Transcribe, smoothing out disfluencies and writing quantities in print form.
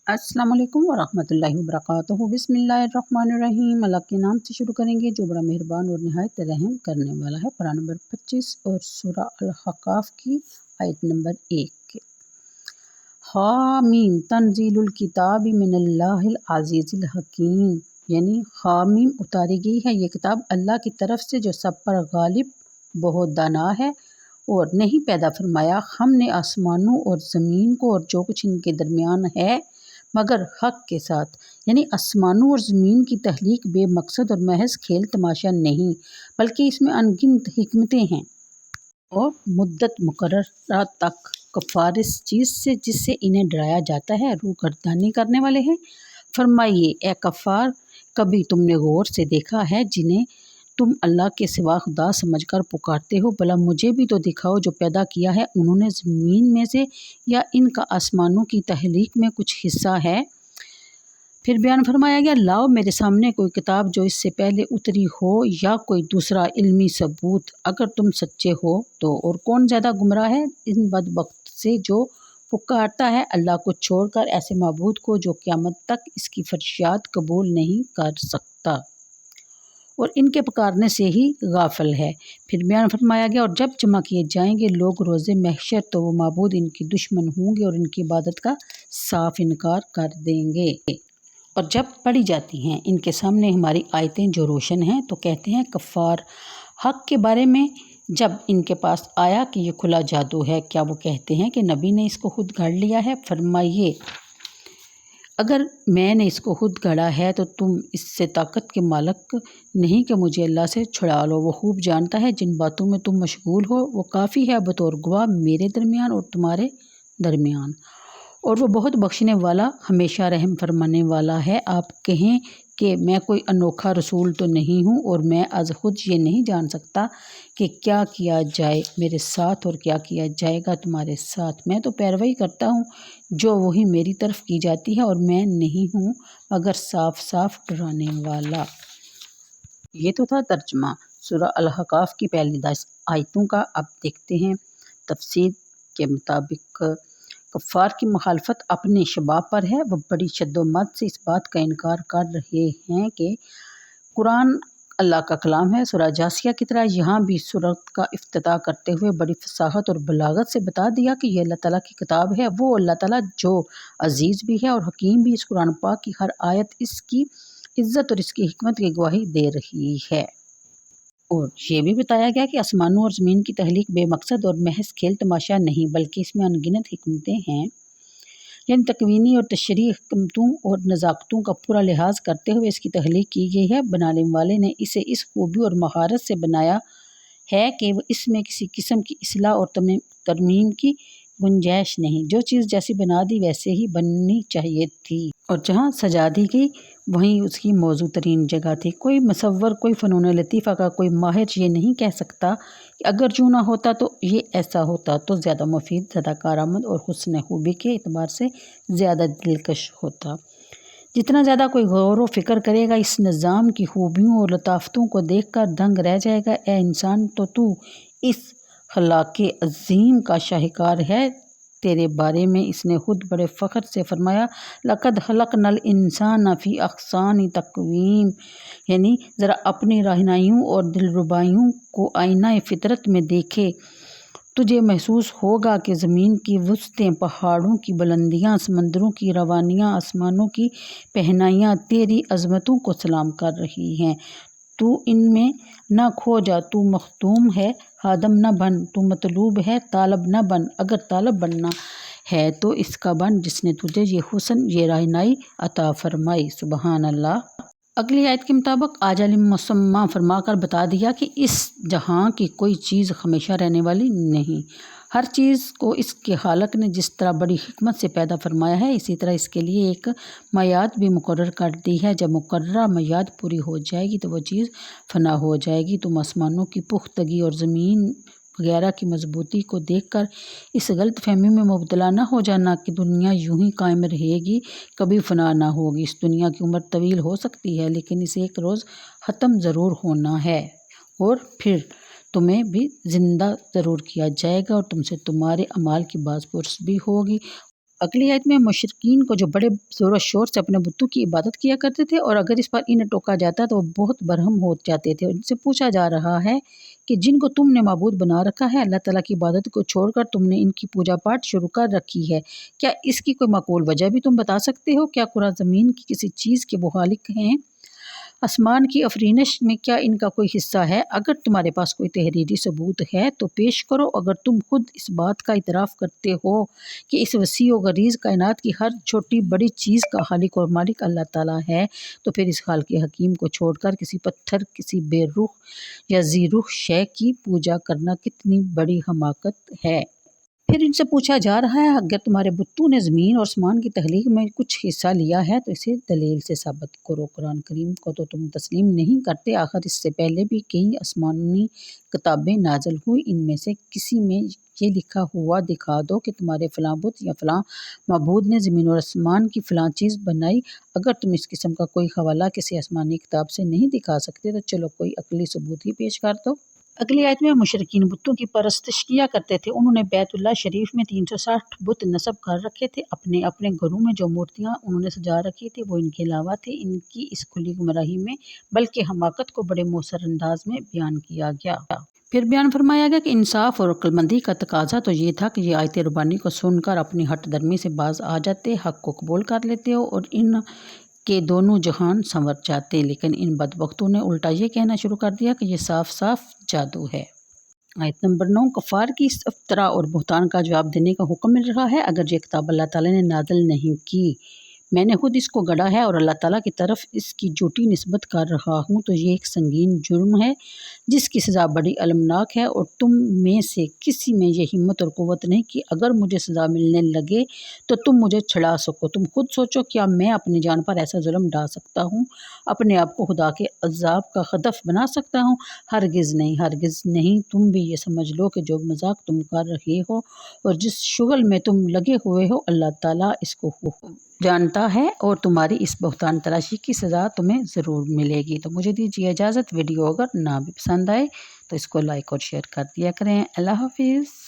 अस्सलाम वालेकुम वरहमतुल्लाहि वबरकातुहू। बिस्मिल्लाहिर्रहमानिर्रहीम। अल्लाह के नाम से शुरू करेंगे जो बड़ा मेहरबान और निहायत रहम करने वाला है। पारा नंबर 25 और सूरा अल-हक़ाफ़ की आयत नंबर 1। हामीम तंजीलुल किताबि मिनल्लाहिल अज़ीज़िल हकीम, यानी हामीम उतारी गई है ये किताब अल्लाह की तरफ से जो सब पर गालिब बहुत दाना है। और नहीं पैदा फरमाया हमने आसमानों और ज़मीन को और जो कुछ इनके दरमियान है मगर हक़ के साथ, यानी आसमानों और ज़मीन की तख्लीक बेमकसद और महज खेल तमाशा नहीं, बल्कि इसमें अनगिनत हिकमतें हैं और मुद्दत मुकर्ररा तक कफ़ार इस चीज़ से जिससे इन्हें डराया जाता है रूगर्दानी करने वाले हैं। फरमाइए ए कफ़ार, कभी तुमने गौर से देखा है जिन्हें तुम अल्लाह के सिवा खुदा समझकर पुकारते हो? भला मुझे भी तो दिखाओ जो पैदा किया है उन्होंने ज़मीन में से या इनका आसमानों की तख्लीक में कुछ हिस्सा है। फिर बयान फरमाया गया, लाओ मेरे सामने कोई किताब जो इससे पहले उतरी हो या कोई दूसरा इल्मी सबूत अगर तुम सच्चे हो तो। और कौन ज़्यादा गुमराह है इन बदबख्त से जो पुकारता है अल्लाह को छोड़कर ऐसे माबूद को जो क़यामत तक इसकी फरशियात कबूल नहीं कर सकता और इनके पुकारने से ही गाफिल है। फिर बयान फरमाया गया, और जब जमा किए जाएंगे लोग रोज़े महशर तो वो माबूद इनकी दुश्मन होंगे और इनकी इबादत का साफ इनकार कर देंगे। और जब पढ़ी जाती हैं इनके सामने हमारी आयतें जो रोशन हैं तो कहते हैं कफ़ार। हक़ के बारे में जब इनके पास आया कि ये खुला जादू है, क्या वो कहते हैं कि नबी ने इसको खुद गढ़ लिया है? फरमाइए, अगर मैंने इसको खुद गढ़ा है तो तुम इससे ताकत के मालिक नहीं कि मुझे अल्लाह से छुड़ा लो। वो खूब जानता है जिन बातों में तुम मशगूल हो, वो काफ़ी है बतौर गवाह मेरे दरमियान और तुम्हारे दरमियान, और वो बहुत बख्शने वाला हमेशा रहम फरमाने वाला है। आप कहें कि मैं कोई अनोखा रसूल तो नहीं हूँ और मैं आज खुद ये नहीं जान सकता कि क्या किया जाए मेरे साथ और क्या किया जाएगा तुम्हारे साथ। मैं तो पैरवी करता हूँ जो वही मेरी तरफ की जाती है और मैं नहीं हूँ मगर साफ साफ डराने वाला। ये तो था तर्जमा सूरा अल-हक़ाफ़ की पहली 10 आयतों का। अब देखते हैं तफसीर के मुताबिक कफ़ार की मुखालफत अपने शबाब पर है। वह बड़ी शद्दोमत से इस बात का इनकार कर रहे हैं कि कुरान अल्लाह का कलाम है। सूरा जासिया की तरह यहाँ भी सूरत का इफ्तिताह करते हुए बड़ी फसाहत और बलागत से बता दिया कि यह अल्लाह ताला की किताब है। वो अल्लाह ताला जो अजीज़ भी है और हकीम भी। इस कुरान पाक की हर आयत इसकी इज़्ज़त और इसकी हिकमत की गवाही दे रही है। और ये भी बताया गया कि आसमानों और ज़मीन की तख्लीक बेमकसद और महज खेल तमाशा नहीं बल्कि इसमें अनगिनत हिकमतें हैं, यानी तकवीनी और तशरीह हिकमतों और नज़ाकतों का पूरा लिहाज करते हुए इसकी तख्लीक की गई है। बनाने वाले ने इसे इस खूबी और महारत से बनाया है कि इसमें किसी किस्म की इस्लाह और तरमीम की गुंजाइश नहीं। जो चीज़ जैसी बना दी वैसे ही बननी चाहिए थी और जहाँ सजा दी गई वहीं उसकी मौजू तरीन जगह थी। कोई मुसव्वर, कोई फ़नून लतीफ़ा का कोई माहिर ये नहीं कह सकता कि अगर यूँ ना होता तो ये ऐसा होता तो ज़्यादा मुफीद, ज़्यादा कारआमद और हुस्न खूबी के एतबार से ज़्यादा दिलकश होता। जितना ज़्यादा कोई गौर व फ़िक्र करेगा इस निज़ाम की खूबियों और लताफ़तों को देख कर दंग रह जाएगा। ए इंसान, तो तू इस खलाक़े अज़ीम का शाहकार है। तेरे बारे में इसने खुद बड़े फ़ख्र से फरमाया, लक़द खलक़नल इंसान फ़ी अहसानि तक़वीम, यानी ज़रा अपनी रहनुमाइयों और दिलरुबाइयों को आईना फ़ितरत में देखे। तुझे महसूस होगा कि ज़मीन की वसतें, पहाड़ों की बुलंदियाँ, समंदरों की रवानियाँ, आसमानों की पहनाइयाँ तेरी अज़मतों को सलाम कर रही हैं। तू इनमें न खो जा, तू मखदूम है खादम न बन, तू मतलूब है तालब न बन। अगर तालब बनना है तो इसका बन जिसने तुझे ये हुस्न, ये रहनुमाई अता फरमाई। सुबहान अल्लाह। अगली आयत के मुताबिक आजल मुसम्मा फरमा कर बता दिया कि इस जहाँ की कोई चीज़ हमेशा रहने वाली नहीं। हर चीज़ को इसके खालक ने जिस तरह बड़ी हिकमत से पैदा फरमाया है इसी तरह इसके लिए एक मियाद भी मुकर्रर कर दी है। जब मुकर्ररा मियाद पूरी हो जाएगी तो वह चीज़ फना हो जाएगी। तुम आसमानों की पुख्तगी और ज़मीन वगैरह की मजबूती को देखकर इस गलत फहमी में मुब्तला न हो जाना कि दुनिया यूं ही कायम रहेगी, कभी फना ना होगी। इस दुनिया की उम्र तवील हो सकती है लेकिन इसे एक रोज़ ख़त्म ज़रूर होना है और फिर तुम्हें भी ज़िंदा ज़रूर किया जाएगा और तुमसे तुम्हारे अमाल की बाज़पुरस भी होगी। اگلی آیت میں مشرکین کو جو بڑے زور و شور سے اپنے بتوں کی عبادت کیا کرتے تھے اور اگر اس پر انہیں ٹوکا جاتا تو وہ بہت برہم ہو جاتے تھے۔ ان سے پوچھا جا رہا ہے کہ جن کو تم نے معبود بنا رکھا ہے، اللہ تعالیٰ کی عبادت کو چھوڑ کر تم نے ان کی پوجا پاٹ شروع کر رکھی ہے، کیا اس کی کوئی معقول وجہ بھی تم بتا سکتے ہو؟ کیا قرآن زمین کی کسی چیز کے وہ خالق ہیں؟ آسمان کی افرینش میں کیا ان کا کوئی حصہ ہے؟ اگر تمہارے پاس کوئی تحریری ثبوت ہے تو پیش کرو۔ اگر تم خود اس بات کا اعتراف کرتے ہو کہ اس وسیع و غریض کائنات کی ہر چھوٹی بڑی چیز کا خالق اور مالک اللہ تعالیٰ ہے، تو پھر اس خالق حکیم کو چھوڑ کر کسی پتھر، کسی بے روح یا ذی روح شے کی پوجا کرنا کتنی بڑی حماقت ہے۔ پھر ان سے پوچھا جا رہا ہے اگر تمہارے بتوں نے زمین اور آسمان کی تخلیق میں کچھ حصہ لیا ہے تو اسے دلیل سے ثابت کرو۔ قرآن کریم کو تو تم تسلیم نہیں کرتے، آخر اس سے پہلے بھی کئی آسمانی کتابیں نازل ہوئی، ان میں سے کسی میں یہ لکھا ہوا دکھا دو کہ تمہارے فلاں بت یا فلاں معبود نے زمین اور آسمان کی فلاں چیز بنائی۔ اگر تم اس قسم کا کوئی حوالہ کسی آسمانی کتاب سے نہیں دکھا سکتے تو چلو کوئی عقلی ثبوت ہی پیش کر دو۔ اگلی آیت میں مشرکین بتوں کی پرستش کیا کرتے تھے، انہوں نے بیت اللہ شریف میں 360 بت نصب کر رکھے تھے، اپنے اپنے گھروں میں جو مورتیاں انہوں نے سجا رکھی تھی وہ ان کے علاوہ تھے۔ ان کی اس کھلی گمراہی میں بلکہ حماقت کو بڑے مؤثر انداز میں بیان کیا گیا۔ پھر بیان فرمایا گیا کہ انصاف اور عقل مندی کا تقاضا تو یہ تھا کہ یہ آیت ربانی کو سن کر اپنی ہٹ درمی سے باز آ جاتے، حق کو قبول کر لیتے ہو اور ان کے دونوں جہان سنور جاتے، لیکن ان بدبختوں نے الٹا یہ کہنا شروع کر دیا کہ یہ صاف صاف جادو ہے۔ آیت نمبر 9 کفار کی اس افطرا اور بہتان کا جواب دینے کا حکم مل رہا ہے۔ اگر یہ کتاب اللہ تعالیٰ نے نازل نہیں کی، میں نے خود اس کو گڑھا ہے اور اللہ تعالیٰ کی طرف اس کی جھوٹی نسبت کر رہا ہوں تو یہ ایک سنگین جرم ہے جس کی سزا بڑی المناک ہے، اور تم میں سے کسی میں یہ ہمت اور قوت نہیں کہ اگر مجھے سزا ملنے لگے تو تم مجھے چھڑا سکو۔ تم خود سوچو، کیا میں اپنی جان پر ایسا ظلم ڈھا سکتا ہوں، اپنے آپ کو خدا کے عذاب کا ہدف بنا سکتا ہوں؟ ہرگز نہیں، ہرگز نہیں۔ تم بھی یہ سمجھ لو کہ جو مذاق تم کر رہے ہو اور جس شغل میں تم لگے ہوئے ہو اللہ تعالیٰ اس کو جانتا ہے اور تمہاری اس بہتان تراشی کی سزا تمہیں ضرور ملے گی۔ تو مجھے دیجیے اجازت، ویڈیو اگر نہ بھی پسند آئے تو اس کو لائک اور شیئر کر دیا کریں۔ اللہ حافظ۔